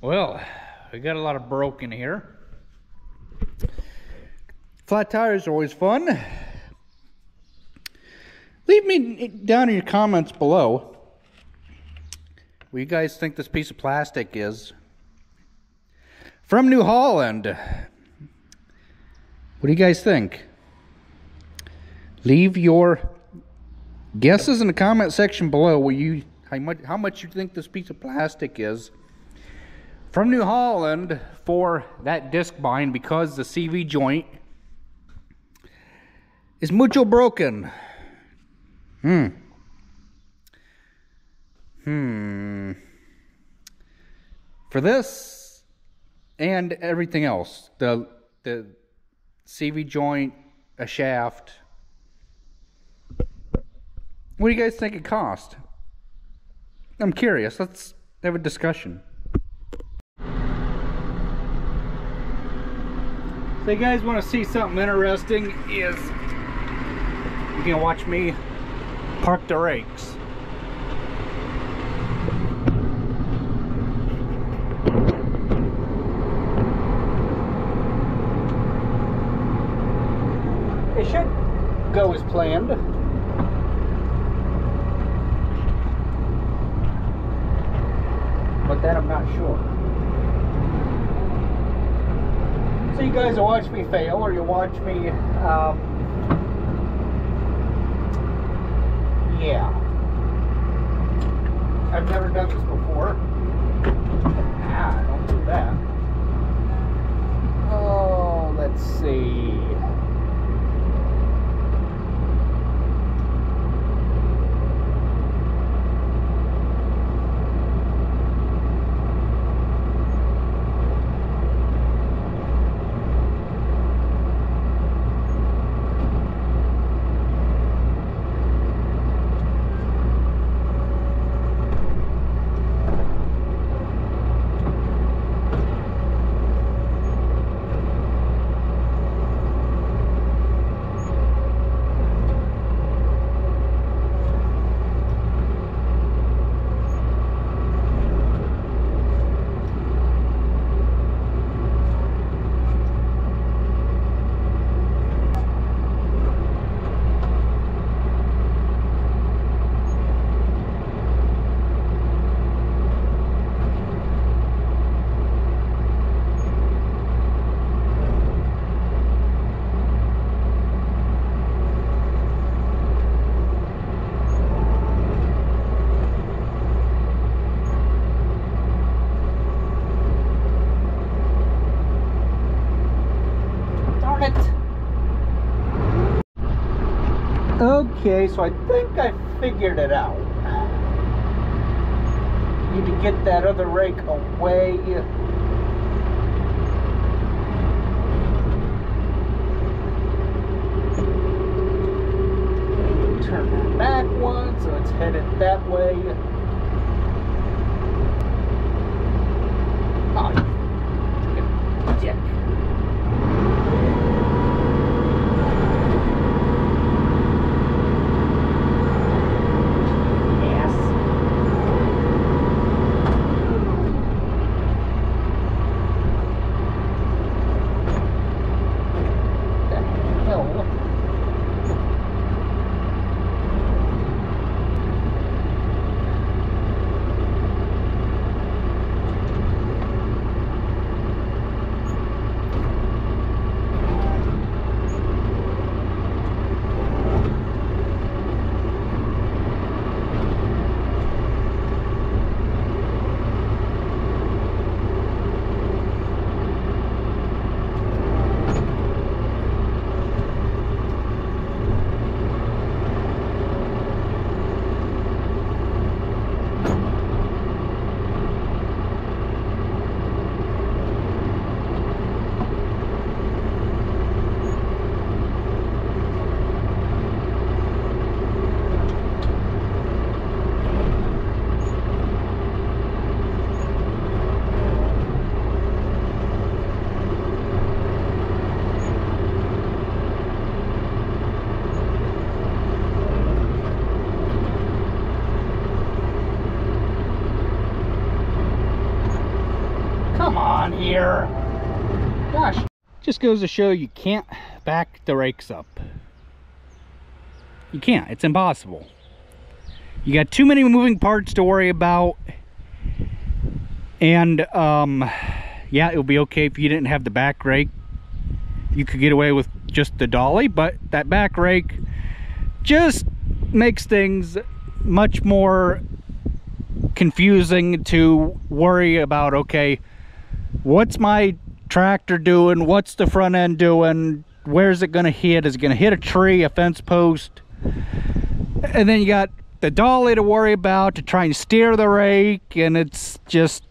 Well, we got a lot of broken here. Flat tires are always fun. Leave me down in your comments below what you guys think this piece of plastic is. From New Holland. What do you guys think? Leave your guesses in the comment section below how much you think this piece of plastic is. From New Holland for that disc bind, because the CV joint is mucho broken. For this and everything else, the CV joint, a shaft, what do you guys think it cost? I'm curious. Let's have a discussion. So you guys want to see something interesting is you can watch me park the rakes. It should go as planned. But that I'm not sure. So you guys will watch me fail, or you watch me, yeah. I've never done this before. Don't do that. Oh, let's see. Okay, so I think I figured it out. Need to get that other rake away. Turn that back one so it's headed that way. Oh, you dick. on here. Gosh. Just goes to show you can't back the rakes up. You can't. It's impossible. You got too many moving parts to worry about. And, yeah, it would be okay if you didn't have the back rake. You could get away with just the dolly, but that back rake just makes things much more confusing to worry about. Okay, what's my tractor doing? What's the front end doing? Where's it gonna hit? Is it gonna hit a tree, a fence post? And then you got the dolly to worry about to try and steer the rake, and it's just,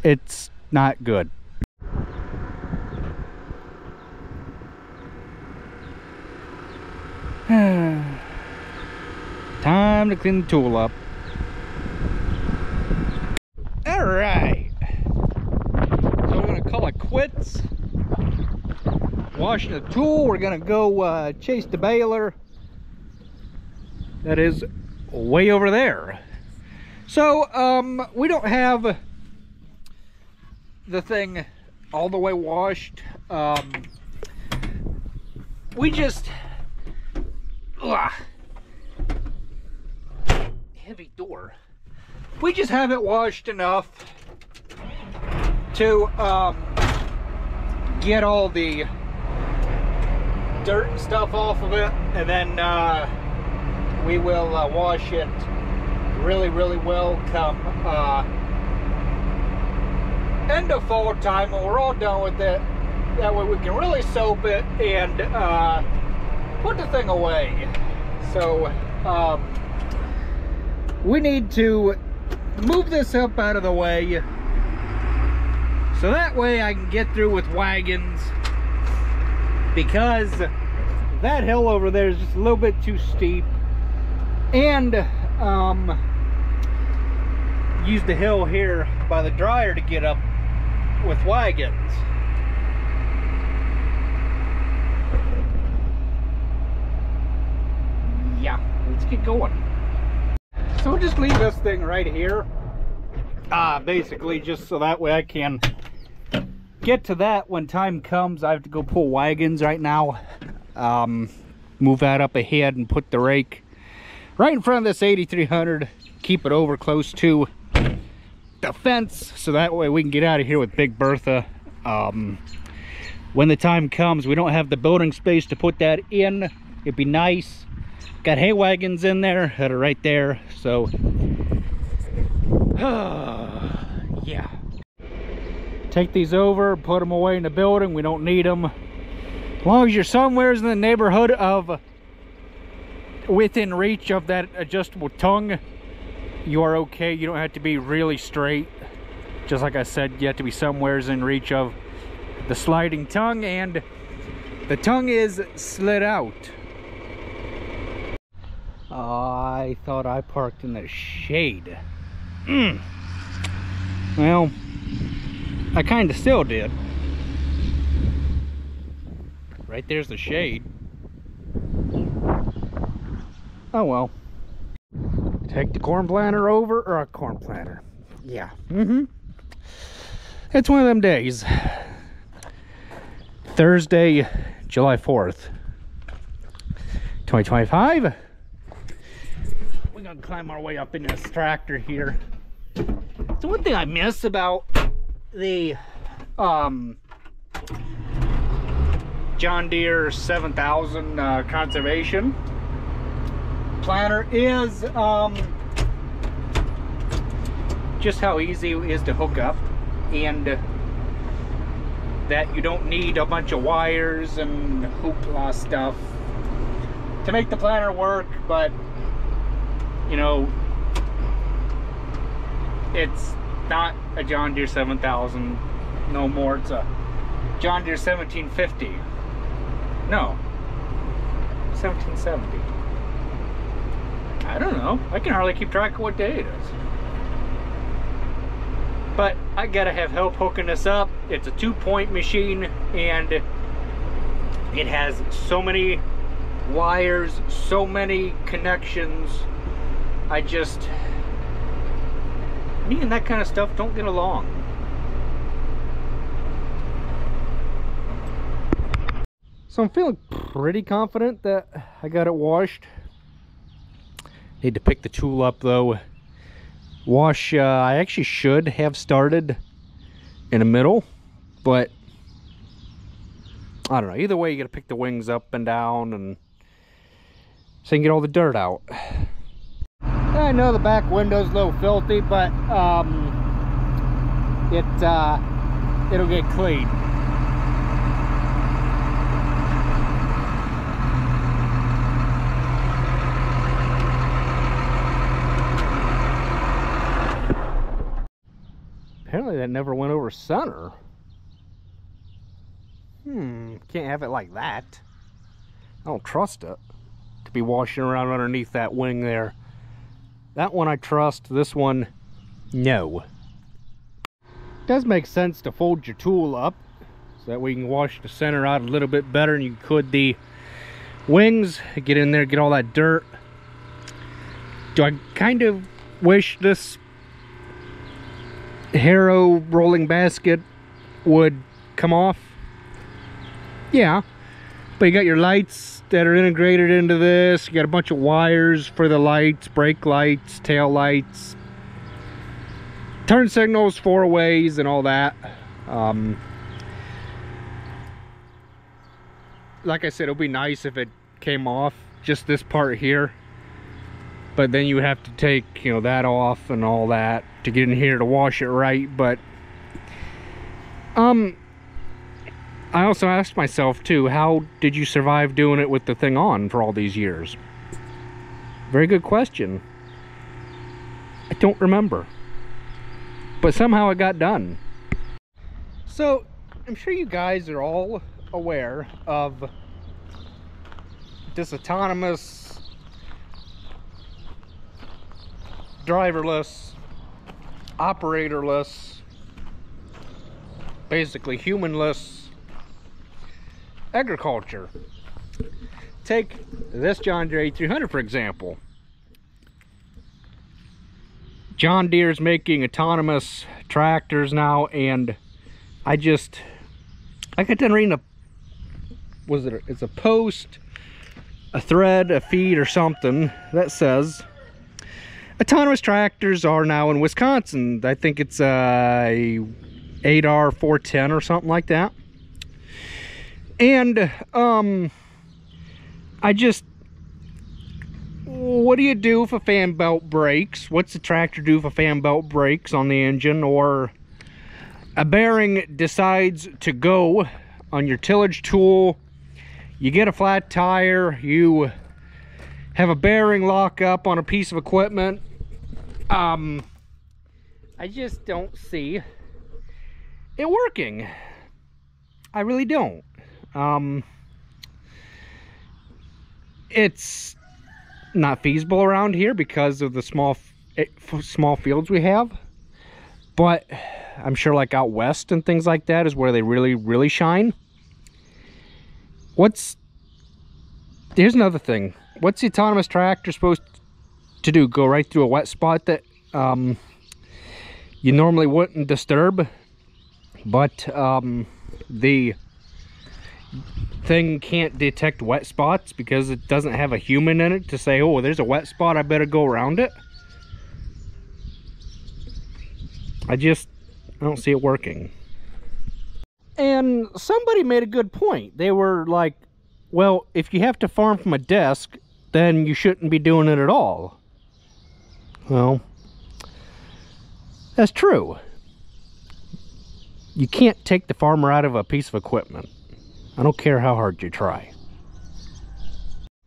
it's not good. Time to clean the tool up. All right, so we're gonna call it quits. Washing the tool. We're gonna go chase the baler that is way over there. So we don't have the thing all the way washed. We just heavy door. We just have it washed enough to get all the dirt and stuff off of it, and then we will wash it really well come end of fall time when we're all done with it. That way we can really soap it and put the thing away. So we need to move this up out of the way so that way I can get through with wagons, because that hill over there is just a little bit too steep, and use the hill here by the dryer to get up with wagons. Yeah, let's get going. So we'll just leave this thing right here, basically just so that way I can get to that when time comes. I have to go pull wagons right now, move that up ahead and put the rake right in front of this 8300, keep it over close to the fence so that way we can get out of here with Big Bertha. When the time comes, we don't have the building space to put that in. It'd be nice. Got hay wagons in there that are right there, so yeah. Take these over, put them away in the building. We don't need them. As long as you're somewhere in the neighborhood of within reach of that adjustable tongue, you are okay. You don't have to be really straight. Just like I said, you have to be somewhere in reach of the sliding tongue, and the tongue is slid out. I thought I parked in the shade. Well, I kind of still did. Right there's the shade. Oh well. Take the corn planter over, or a corn planter. Yeah. It's one of them days. Thursday, July 4th, 2025. We're gonna climb our way up in this tractor here. So one thing I miss about the John Deere 7000 conservation planter is just how easy it is to hook up, and that you don't need a bunch of wires and hoopla stuff to make the planter work. But you know, it's not a John Deere 7000 no more. It's a John Deere 1750. No, 1770. I don't know. I can hardly keep track of what day it is. But I gotta have help hooking this up. It's a 2-point machine, and it has so many wires, so many connections. Me and that kind of stuff don't get along. So I'm feeling pretty confident that I got it washed. Need to pick the tool up though. Wash, I actually should have started in the middle, but I don't know. Either way, you gotta pick the wings up and down and so you can get all the dirt out. I know the back window's a little filthy, but it'll get clean. Apparently that never went over center. Can't have it like that. I don't trust it to be washing around underneath that wing there. That one I trust, this one, no. It does make sense to fold your tool up so that way you can wash the center out a little bit better and you could the wings, get in there, get all that dirt. Do I kind of wish this Harrow rolling basket would come off? Yeah, but you got your lights that are integrated into this. You got a bunch of wires for the lights, brake lights, tail lights, turn signals, four ways, and all that. Like I said, it'll be nice if it came off, just this part here. But then you have to take, you know, that off and all that to get in here to wash it right. But I also asked myself too, how did you survive doing it with the thing on for all these years? Very good question. I don't remember, but somehow it got done. So I'm sure you guys are all aware of this autonomous, driverless, operatorless, basically humanless agriculture. Take this John Deere 8300 for example. John Deere's making autonomous tractors now, and I got done reading it's a post, a thread, a feed or something that says autonomous tractors are now in Wisconsin. I think it's a 8R 410 or something like that. And what do you do if a fan belt breaks? What's the tractor do if a fan belt breaks on the engine, or a bearing decides to go on your tillage tool? You get a flat tire, you have a bearing lock up on a piece of equipment. I just don't see it working. I really don't. It's not feasible around here because of the small fields we have, but I'm sure like out west and things like that is where they really shine. Here's another thing. What's the autonomous tractor supposed to do? Go right through a wet spot that you normally wouldn't disturb, but the thing can't detect wet spots because it doesn't have a human in it to say, oh, there's a wet spot, I better go around it. I don't see it working. And somebody made a good point. They were like, well, if you have to farm from a desk, then you shouldn't be doing it at all. Well, that's true. You can't take the farmer out of a piece of equipment. I don't care how hard you try.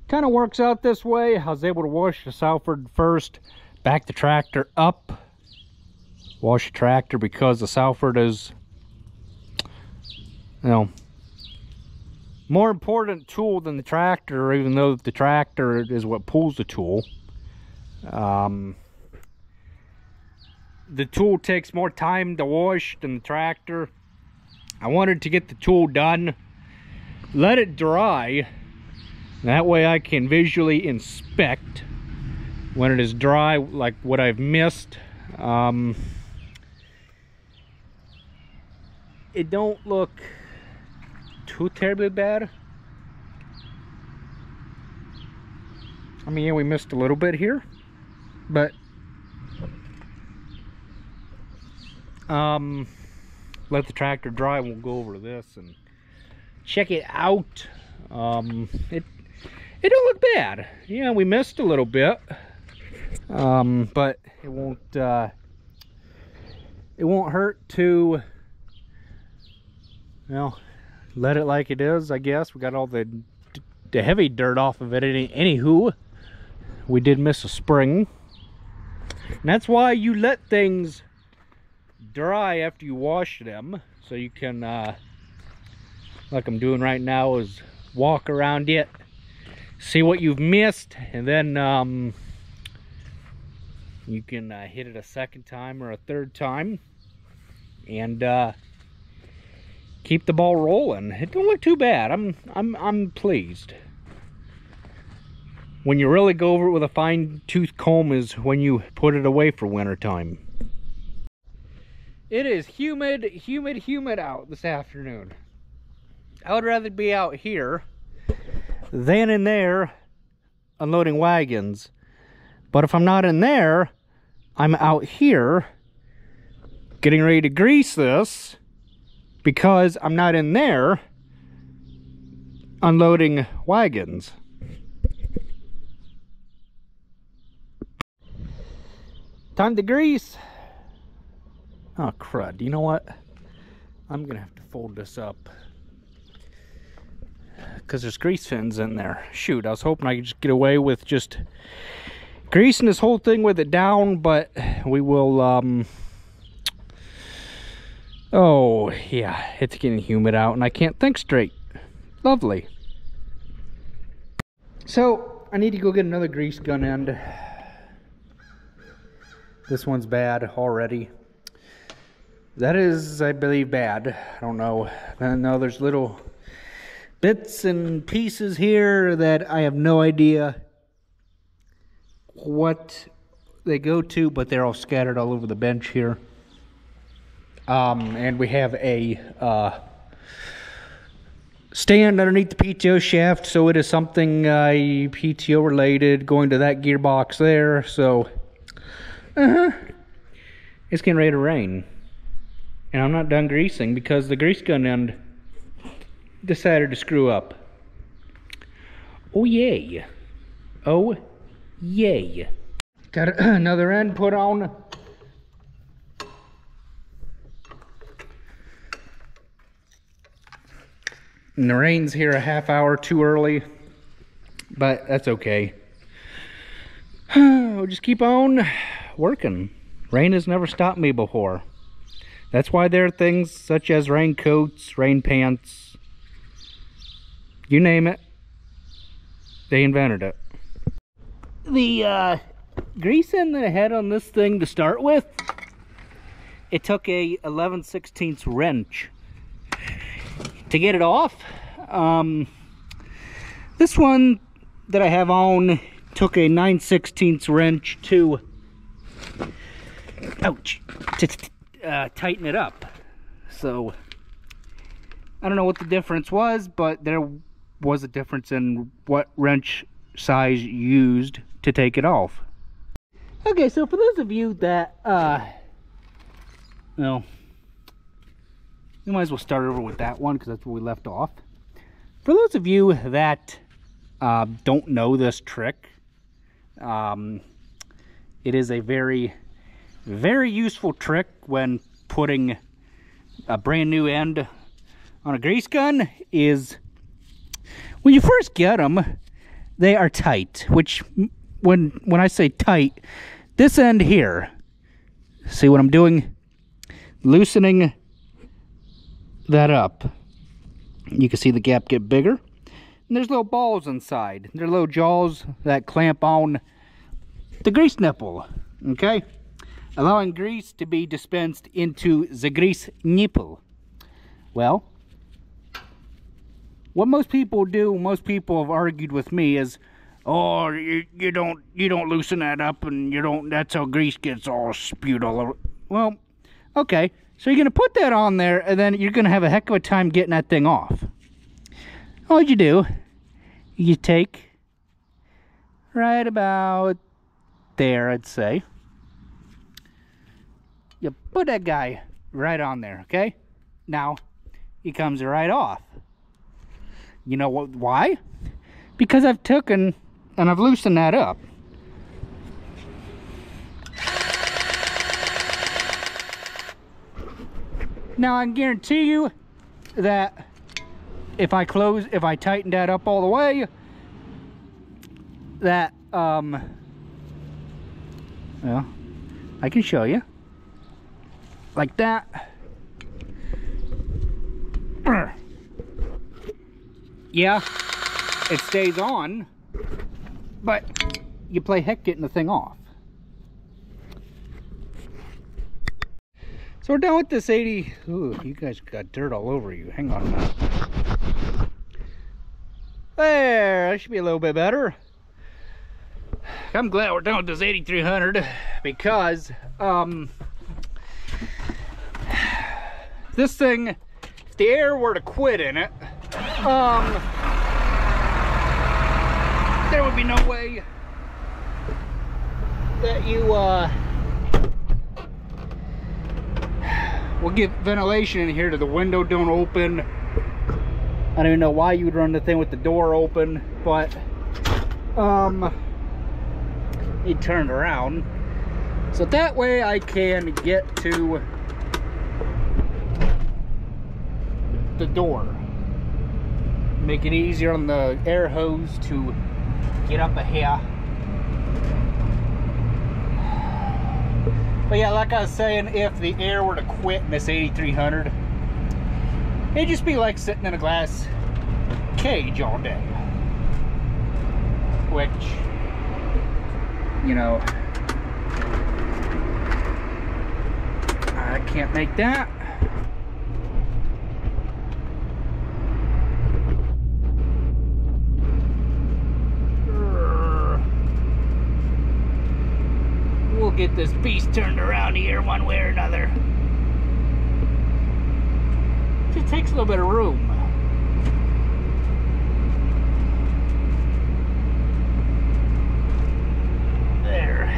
Kind of works out this way. I was able to wash the Salford first, back the tractor up, wash the tractor because the Salford is, you know, more important tool than the tractor, even though the tractor is what pulls the tool. The tool takes more time to wash than the tractor. I wanted to get the tool done, let it dry, that way I can visually inspect when it is dry, like what I've missed. It don't look too terribly bad. I mean, yeah, we missed a little bit here, but let the tractor dry. We'll go over this and check it out. It don't look bad. Yeah, we missed a little bit, but it won't hurt to, you know, let it like it is. I guess we got all the heavy dirt off of it. Anywho, we did miss a spring, and that's why you let things dry after you wash them, so you can, like I'm doing right now, is walk around it, see what you've missed, and then you can hit it a second time or a third time and keep the ball rolling. It don't look too bad. I'm pleased. When you really go over it with a fine-tooth comb is when you put it away for winter time. It is humid out this afternoon. I would rather be out here than in there unloading wagons. But if I'm not in there, I'm out here getting ready to grease this, because I'm not in there unloading wagons. Time to grease. Oh crud, you know what? I'm gonna have to fold this up, because there's grease fins in there. Shoot, I was hoping I could just get away with just greasing this whole thing with it down, but we will, oh yeah, it's getting humid out and I can't think straight. Lovely. So, I need to go get another grease gun end. This one's bad already. That is, I believe, bad. I don't know. I know there's little bits and pieces here that I have no idea what they go to, but they're all scattered all over the bench here. And we have a stand underneath the PTO shaft, so it is something PTO related, going to that gearbox there. So it's getting ready to rain, and I'm not done greasing because the grease gun end decided to screw up. Oh yay. Oh yay. Got another end put on. And the rain's here a half hour too early, but that's okay. We'll just keep on working. Rain has never stopped me before. That's why there are things such as raincoats, rain pants, you name it, they invented it. The grease end that I had on this thing to start with, it took a 11/16 wrench to get it off. This one that I have on took a 9/16 wrench to, ouch, to tighten it up. So I don't know what the difference was, but there was a difference in what wrench size you used to take it off. Okay, so for those of you that well, we might as well start over with that one because that's where we left off. For those of you that don't know this trick, it is a very useful trick when putting a brand new end on a grease gun. Is when you first get them, they are tight, which when I say tight, this end here, see what I'm doing? Loosening that up. You can see the gap get bigger, and there's little balls inside. They're little jaws that clamp on the grease nipple, okay? Allowing grease to be dispensed into the grease nipple. Well, what most people do, most people have argued with me, is, oh, you don't loosen that up, and you don't, that's how grease gets all spewed all over. Well, okay, so you're gonna put that on there, and then you're gonna have a heck of a time getting that thing off. All you do, you take right about there, I'd say. You put that guy right on there, okay? Now, he comes right off. You know what? Why? Because I've taken and I've loosened that up. Now, I can guarantee you that if I tighten that up all the way, that, well, I can show you. Like that. Yeah, it stays on, but you play heck getting the thing off. So we're done with this 80. Ooh, you guys got dirt all over you. Hang on a minute. There, that should be a little bit better. I'm glad we're done with this 8300 because this thing, if the air were to quit in it, there would be no way that you will get ventilation in here. To the window don't open. I don't even know why you would run the thing with the door open, but it turned around so that way I can get to the door, make it easier on the air hose to get up here. But yeah, like I was saying, if the air were to quit in this 8300, it'd just be like sitting in a glass cage all day, which, you know, I can't make that. We'll get this beast turned around here one way or another. Just takes a little bit of room. There.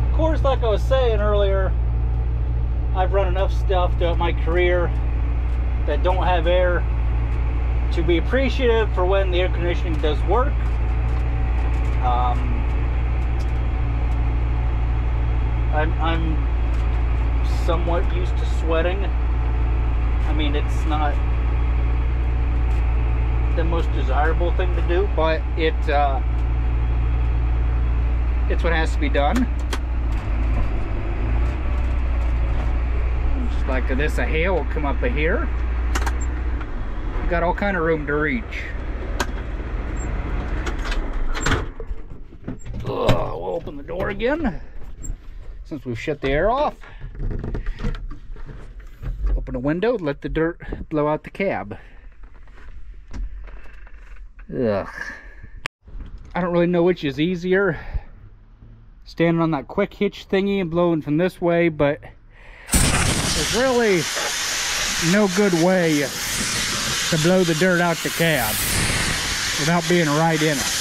Of course, like I was saying earlier, I've run enough stuff throughout my career that don't have air to be appreciative for when the air conditioning does work. I'm somewhat used to sweating. I mean, it's not the most desirable thing to do, but it's what has to be done. Just like this, a hail will come up here. Got all kind of room to reach. We'll open the door again since we've shut the air off. Open the window, let the dirt blow out the cab. Ugh. I don't really know which is easier, standing on that quick hitch thingy and blowing from this way, but there's really no good way to blow the dirt out the cab without being right in it.